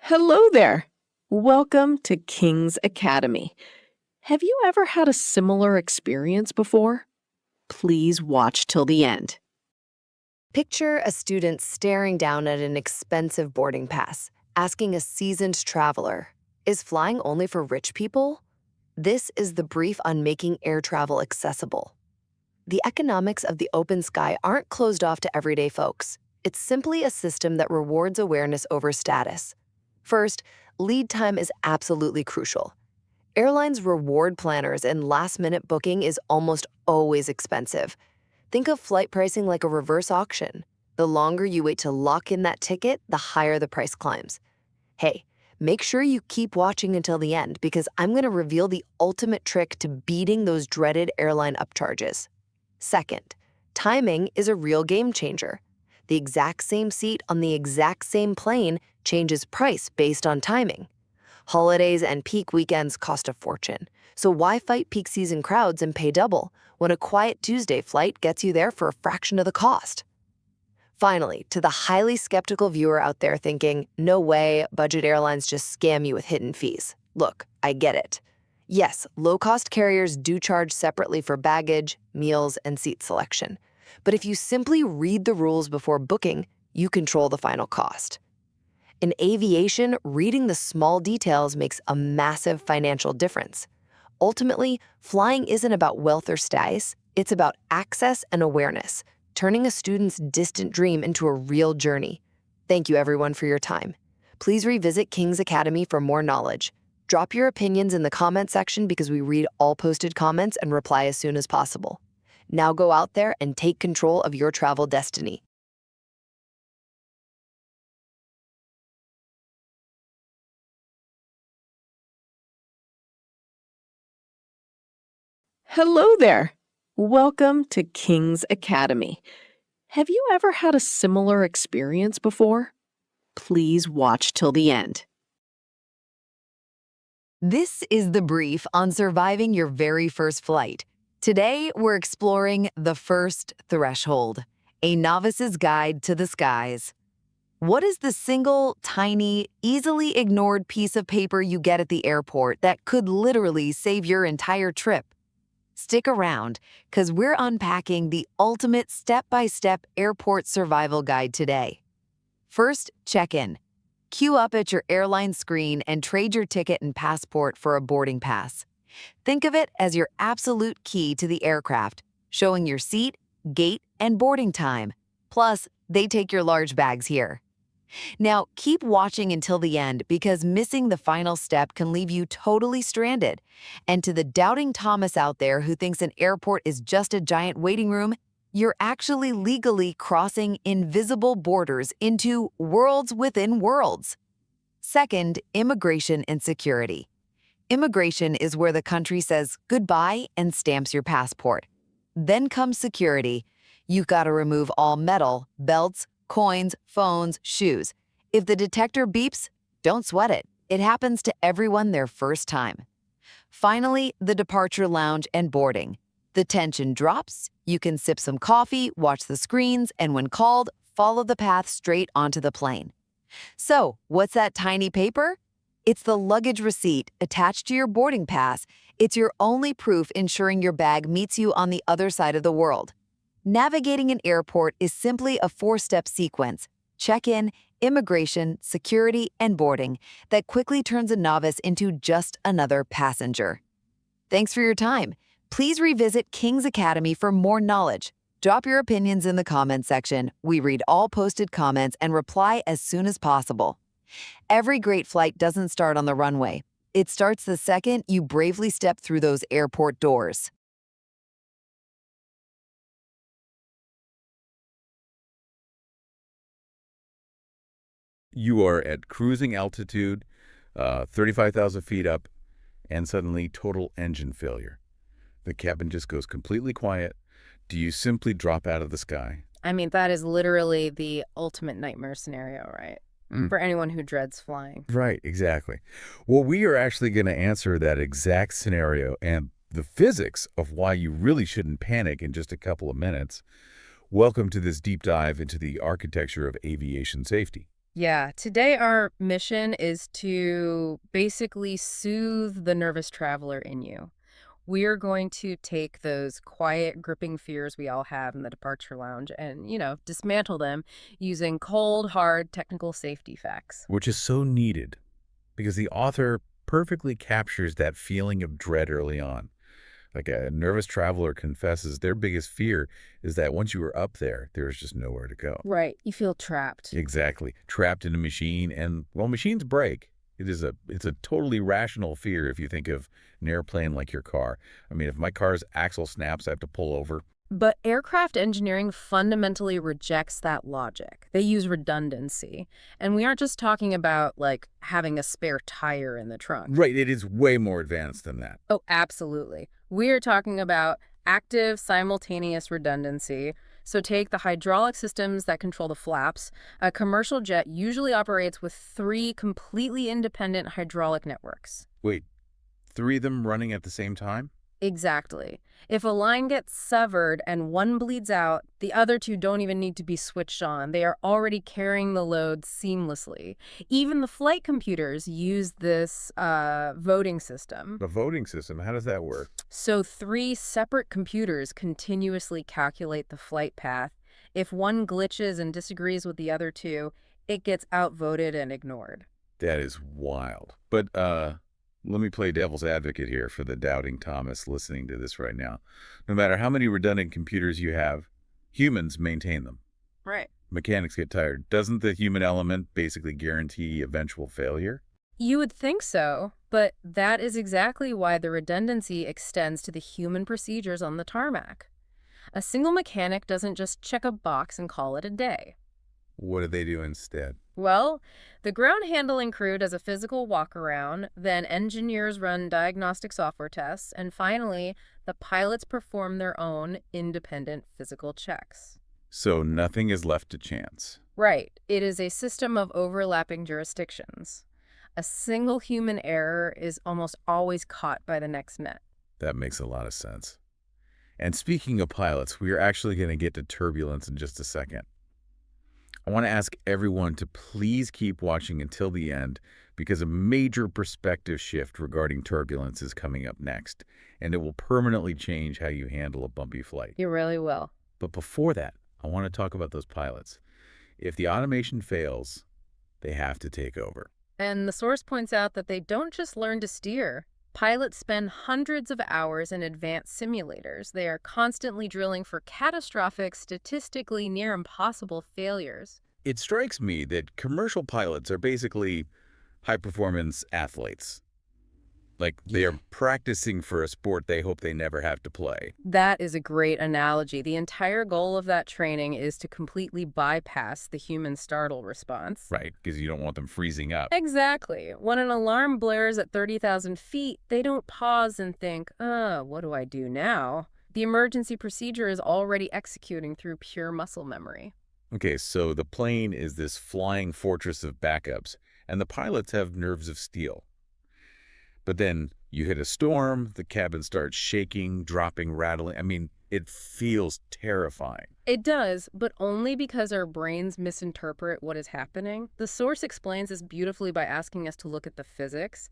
Hello there. Welcome to King's Academy. Have you ever had a similar experience before? Please watch till the end. Picture a student staring down at an expensive boarding pass, asking a seasoned traveler, "Is flying only for rich people?" This is the brief on making air travel accessible. The economics of the open sky aren't closed off to everyday folks. It's simply a system that rewards awareness over status. First, lead time is absolutely crucial. Airlines reward planners, and last-minute booking is almost always expensive. Think of flight pricing like a reverse auction. The longer you wait to lock in that ticket, the higher the price climbs. Hey, make sure you keep watching until the end because I'm going to reveal the ultimate trick to beating those dreaded airline upcharges. Second, timing is a real game changer. The exact same seat on the exact same plane changes price based on timing. Holidays and peak weekends cost a fortune. So why fight peak season crowds and pay double when a quiet Tuesday flight gets you there for a fraction of the cost? Finally, to the highly skeptical viewer out there thinking, "No way, budget airlines just scam you with hidden fees." Look, I get it. Yes, low-cost carriers do charge separately for baggage, meals, and seat selection. But if you simply read the rules before booking, you control the final cost. In aviation, reading the small details makes a massive financial difference. Ultimately, flying isn't about wealth or status, it's about access and awareness, turning a student's distant dream into a real journey. Thank you everyone for your time. Please revisit King's Academy for more knowledge. Drop your opinions in the comment section because we read all posted comments and reply as soon as possible. Now go out there and take control of your travel destiny. Hello there. Welcome to King's Academy. Have you ever had a similar experience before? Please watch till the end. This is the brief on surviving your very first flight. Today, we're exploring the first threshold, a novice's guide to the skies. What is the single, tiny, easily ignored piece of paper you get at the airport that could literally save your entire trip? Stick around, because we're unpacking the ultimate step-by-step airport survival guide today. First, check-in. Queue up at your airline screen and trade your ticket and passport for a boarding pass. Think of it as your absolute key to the aircraft, showing your seat, gate, and boarding time. Plus, they take your large bags here. Now, keep watching until the end because missing the final step can leave you totally stranded. And to the doubting Thomas out there who thinks an airport is just a giant waiting room, you're actually legally crossing invisible borders into worlds within worlds. Second, immigration and security. Immigration is where the country says goodbye and stamps your passport. Then comes security. You've got to remove all metal, belts, coins, phones, shoes. If the detector beeps, don't sweat it. It happens to everyone their first time. Finally, the departure lounge and boarding. The tension drops, you can sip some coffee, watch the screens, and when called, follow the path straight onto the plane. So, what's that tiny paper? It's the luggage receipt attached to your boarding pass. It's your only proof ensuring your bag meets you on the other side of the world. Navigating an airport is simply a four-step sequence: check-in, immigration, security, and boarding that quickly turns a novice into just another passenger. Thanks for your time. Please revisit King's Academy for more knowledge. Drop your opinions in the comments section. We read all posted comments and reply as soon as possible. Every great flight doesn't start on the runway. It starts the second you bravely step through those airport doors. You are at cruising altitude, 35,000 feet up, and suddenly total engine failure. The cabin just goes completely quiet. Do you simply drop out of the sky? I mean, that is literally the ultimate nightmare scenario, right? For anyone who dreads flying. Right, exactly. Well, we are actually going to answer that exact scenario and the physics of why you really shouldn't panic in just a couple of minutes. Welcome to this deep dive into the architecture of aviation safety. Yeah, today our mission is to basically soothe the nervous traveler in you. We're going to take those quiet, gripping fears we all have in the departure lounge and, dismantle them using cold, hard technical safety facts. Which is so needed because the author perfectly captures that feeling of dread early on. Like a nervous traveler confesses their biggest fear is that once you were up there, there's just nowhere to go. Right. You feel trapped. Exactly. Trapped in a machine, and well, machines break. It's a totally rational fear if you think of an airplane like your car. I mean, if my car's axle snaps, I have to pull over. But aircraft engineering fundamentally rejects that logic. They use redundancy. And we aren't just talking about, like, having a spare tire in the trunk. Right, it is way more advanced than that. Oh, absolutely. We're talking about active simultaneous redundancy. So take the hydraulic systems that control the flaps. A commercial jet usually operates with 3 completely independent hydraulic networks. Wait, 3 of them running at the same time? Exactly. If a line gets severed and one bleeds out, the other 2 don't even need to be switched on. They are already carrying the load seamlessly. Even the flight computers use this voting system. The voting system, how does that work? So 3 separate computers continuously calculate the flight path. If one glitches and disagrees with the other 2, it gets outvoted and ignored. That is wild. But let me play devil's advocate here for the doubting Thomas listening to this right now. No matter how many redundant computers you have, humans maintain them. Right. Mechanics get tired. Doesn't the human element basically guarantee eventual failure? You would think so, but that is exactly why the redundancy extends to the human procedures on the tarmac. A single mechanic doesn't just check a box and call it a day. What do they do instead? Well, the ground handling crew does a physical walk-around, then engineers run diagnostic software tests, and finally, the pilots perform their own independent physical checks. So nothing is left to chance. Right. It is a system of overlapping jurisdictions. A single human error is almost always caught by the next net. That makes a lot of sense. And speaking of pilots, we are actually going to get to turbulence in just a second. I want to ask everyone to please keep watching until the end because a major perspective shift regarding turbulence is coming up next, and it will permanently change how you handle a bumpy flight. You really will. But before that, I want to talk about those pilots. If the automation fails, they have to take over. And the source points out that they don't just learn to steer. Pilots spend hundreds of hours in advanced simulators. They are constantly drilling for catastrophic, statistically near impossible failures. It strikes me that commercial pilots are basically high-performance athletes. Like they are practicing for a sport they hope they never have to play. That is a great analogy. The entire goal of that training is to completely bypass the human startle response. Right, because you don't want them freezing up. Exactly. When an alarm blares at 30,000 feet, they don't pause and think, what do I do now? The emergency procedure is already executing through pure muscle memory. Okay, so the plane is this flying fortress of backups, and the pilots have nerves of steel. But then you hit a storm, the cabin starts shaking, dropping, rattling. I mean, it feels terrifying. It does, but only because our brains misinterpret what is happening. The source explains this beautifully by asking us to look at the physics.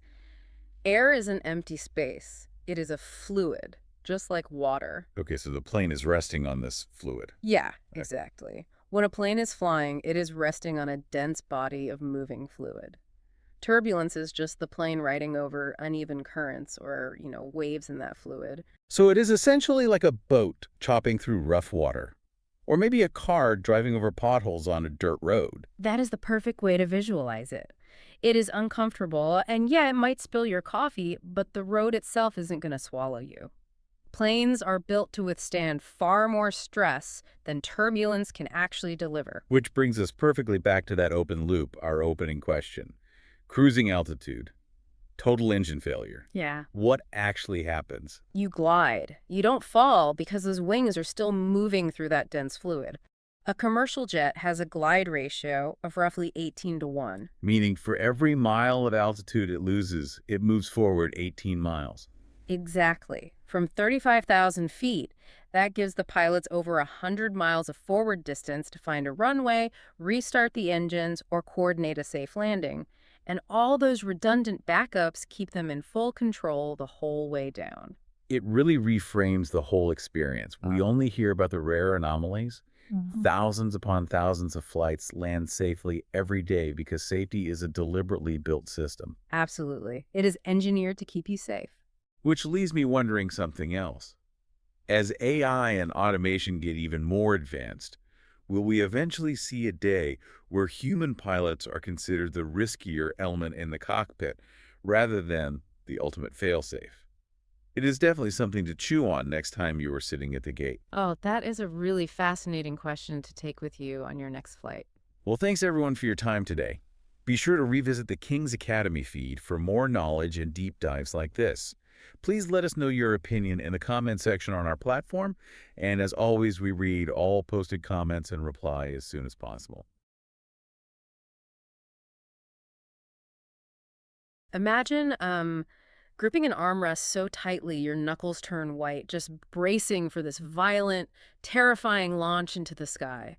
Air is an empty space. It is a fluid, just like water. Okay, so the plane is resting on this fluid. Yeah, exactly. When a plane is flying, it is resting on a dense body of moving fluid. Turbulence is just the plane riding over uneven currents or, waves in that fluid. So it is essentially like a boat chopping through rough water. Or maybe a car driving over potholes on a dirt road. That is the perfect way to visualize it. It is uncomfortable, and yeah, it might spill your coffee, but the road itself isn't going to swallow you. Planes are built to withstand far more stress than turbulence can actually deliver. Which brings us perfectly back to that open loop, our opening question. Cruising altitude, total engine failure. Yeah. What actually happens? You glide. You don't fall because those wings are still moving through that dense fluid. A commercial jet has a glide ratio of roughly 18-1. Meaning for every mile of altitude it loses, it moves forward 18 miles. Exactly. From 35,000 feet, that gives the pilots over 100 miles of forward distance to find a runway, restart the engines, or coordinate a safe landing. And all those redundant backups keep them in full control the whole way down. It really reframes the whole experience. We only hear about the rare anomalies. Thousands upon thousands of flights land safely every day because safety is a deliberately built system. Absolutely. It is engineered to keep you safe. Which leaves me wondering something else. As AI and automation get even more advanced, will we eventually see a day where human pilots are considered the riskier element in the cockpit rather than the ultimate failsafe? It is definitely something to chew on next time you are sitting at the gate. Oh, that is a really fascinating question to take with you on your next flight. Well, thanks everyone for your time today. Be sure to revisit the King's Academy feed for more knowledge and deep dives like this. Please let us know your opinion in the comment section on our platform, and as always, we read all posted comments and reply as soon as possible. Imagine gripping an armrest so tightly your knuckles turn white, just bracing for this violent, terrifying launch into the sky.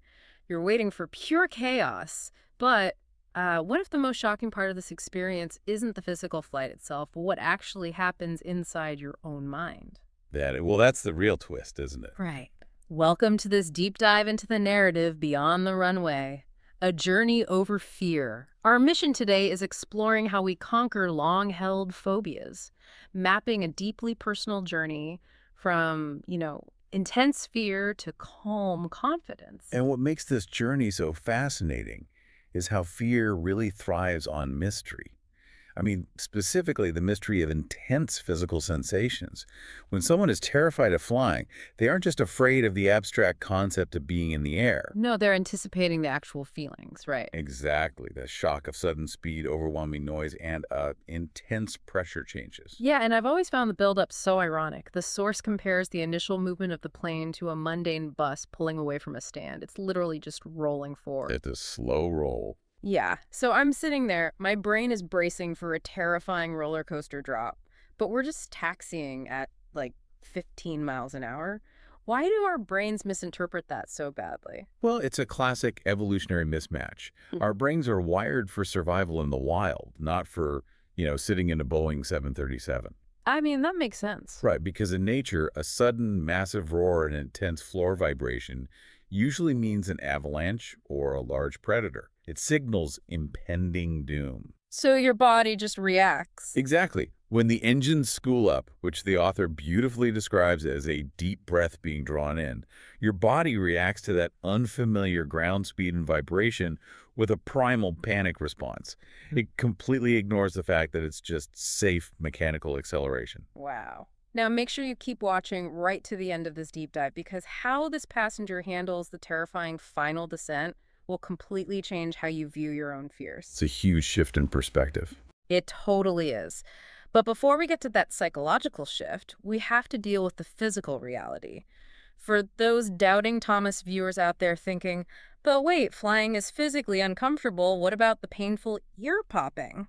You're waiting for pure chaos, but what if the most shocking part of this experience isn't the physical flight itself, but what actually happens inside your own mind? That's the real twist, isn't it? Right. Welcome to this deep dive into the narrative beyond the runway. A journey over fear. Our mission today is exploring how we conquer long-held phobias, mapping a deeply personal journey from, intense fear to calm confidence. And what makes this journey so fascinating is how fear really thrives on mystery. I mean, specifically the mystery of intense physical sensations. When someone is terrified of flying, they aren't just afraid of the abstract concept of being in the air. No, they're anticipating the actual feelings, right? Exactly. The shock of sudden speed, overwhelming noise, and intense pressure changes. Yeah, and I've always found the buildup so ironic. The source compares the initial movement of the plane to a mundane bus pulling away from a stand. It's literally just rolling forward. It's a slow roll. Yeah, so I'm sitting there, my brain is bracing for a terrifying roller coaster drop, but we're just taxiing at like 15 miles an hour. Why do our brains misinterpret that so badly? Well, it's a classic evolutionary mismatch. Our brains are wired for survival in the wild, not for, sitting in a Boeing 737. I mean, that makes sense. Right, because in nature, a sudden massive roar and intense floor vibration usually means an avalanche or a large predator. It signals impending doom. So your body just reacts. Exactly. When the engines spool up, which the author beautifully describes as a deep breath being drawn in, your body reacts to that unfamiliar ground speed and vibration with a primal panic response. It completely ignores the fact that it's just safe mechanical acceleration. Wow. Now make sure you keep watching right to the end of this deep dive, because how this passenger handles the terrifying final descent will completely change how you view your own fears. It's a huge shift in perspective. It totally is. But before we get to that psychological shift, we have to deal with the physical reality. For those doubting Thomas viewers out there thinking, but wait, flying is physically uncomfortable, what about the painful ear popping?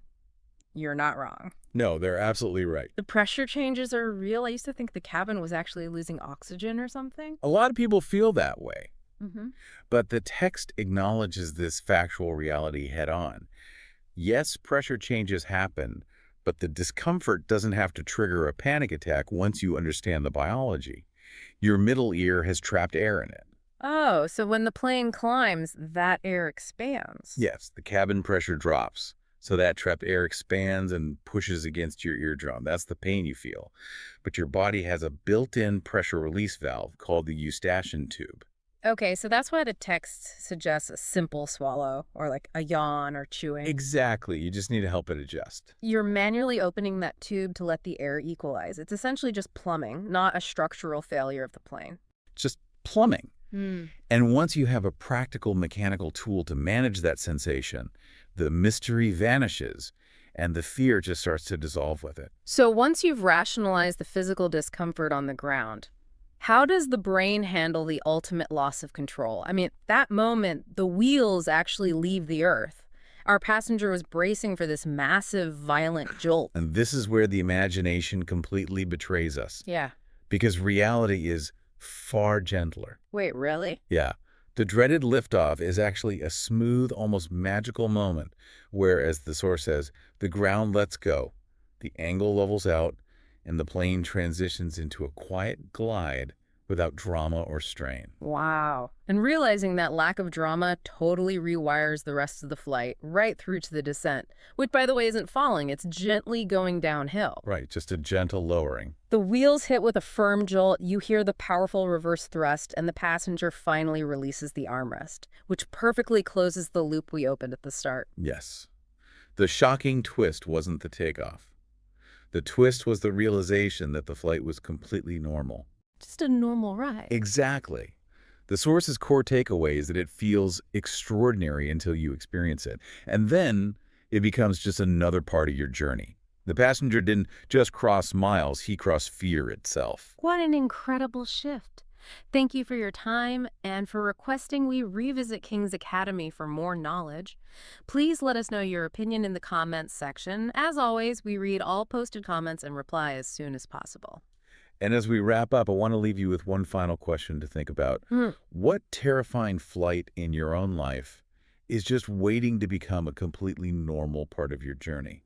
You're not wrong. No, they're absolutely right. The pressure changes are real. I used to think the cabin was actually losing oxygen or something. A lot of people feel that way. Mm-hmm. But the text acknowledges this factual reality head on. Yes, pressure changes happen, but the discomfort doesn't have to trigger a panic attack once you understand the biology. Your middle ear has trapped air in it. Oh, so when the plane climbs, that air expands. Yes, the cabin pressure drops. So that trapped air expands and pushes against your eardrum. That's the pain you feel. But your body has a built-in pressure release valve called the eustachian tube. Okay, so that's why the text suggests a simple swallow or like a yawn or chewing. Exactly. You just need to help it adjust. You're manually opening that tube to let the air equalize. It's essentially just plumbing, not a structural failure of the plane. Just plumbing. Hmm. And once you have a practical mechanical tool to manage that sensation, the mystery vanishes and the fear just starts to dissolve with it. So once you've rationalized the physical discomfort on the ground, how does the brain handle the ultimate loss of control? I mean, that moment, the wheels actually leave the earth. Our passenger was bracing for this massive, violent jolt. And this is where the imagination completely betrays us. Yeah. because reality is far gentler. Wait, really? Yeah. The dreaded liftoff is actually a smooth, almost magical moment where, as the source says, the ground lets go, the angle levels out, and the plane transitions into a quiet glide without drama or strain. Wow. And realizing that lack of drama totally rewires the rest of the flight right through to the descent, which, by the way, isn't falling, it's gently going downhill. Right, just a gentle lowering. The wheels hit with a firm jolt, you hear the powerful reverse thrust, and the passenger finally releases the armrest, which perfectly closes the loop we opened at the start. Yes. The shocking twist wasn't the takeoff. The twist was the realization that the flight was completely normal. Just a normal ride. Exactly. The source's core takeaway is that it feels extraordinary until you experience it. And then it becomes just another part of your journey. The passenger didn't just cross miles, he crossed fear itself. What an incredible shift. Thank you for your time and for requesting we revisit King's Academy for more knowledge. Please let us know your opinion in the comments section. As always, we read all posted comments and reply as soon as possible. And as we wrap up, I want to leave you with one final question to think about. What terrifying flight in your own life is just waiting to become a completely normal part of your journey?